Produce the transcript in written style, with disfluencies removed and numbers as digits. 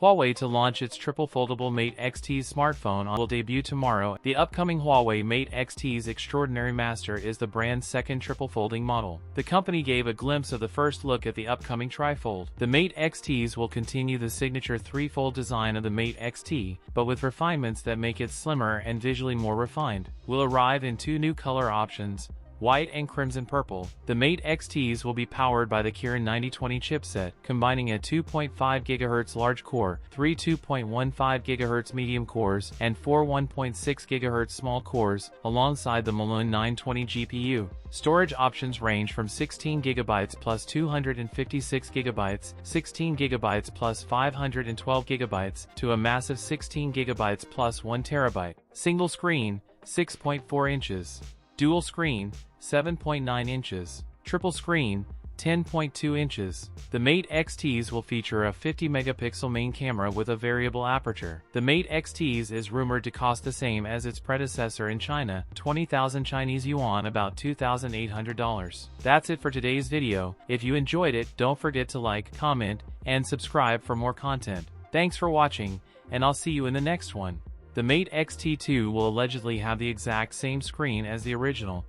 Huawei to launch its triple-foldable Mate XT smartphone will debut tomorrow. The upcoming Huawei Mate XT's Extraordinary Master is the brand's second triple-folding model. The company gave a glimpse of the first look at the upcoming tri-fold. The Mate XTs will continue the signature three-fold design of the Mate XT, but with refinements that make it slimmer and visually more refined. Will arrive in two new color options, white and crimson purple. The Mate XTs will be powered by the Kirin 9020 chipset, combining a 2.5 GHz large core, three 2.15 GHz medium cores, and four 1.6 GHz small cores, alongside the Malone 920 GPU. Storage options range from 16 GB plus 256 GB, 16 GB plus 512 GB, to a massive 16 GB plus 1 TB. Single screen, 6.4 inches. Dual screen, 7.9 inches. Triple screen, 10.2 inches. The Mate XTs will feature a 50-megapixel main camera with a variable aperture. The Mate XTs is rumored to cost the same as its predecessor in China, 20,000 Chinese yuan, about $2,800. That's it for today's video. If you enjoyed it, don't forget to like, comment, and subscribe for more content. Thanks for watching, and I'll see you in the next one. The Mate XT2 will allegedly have the exact same screen as the original,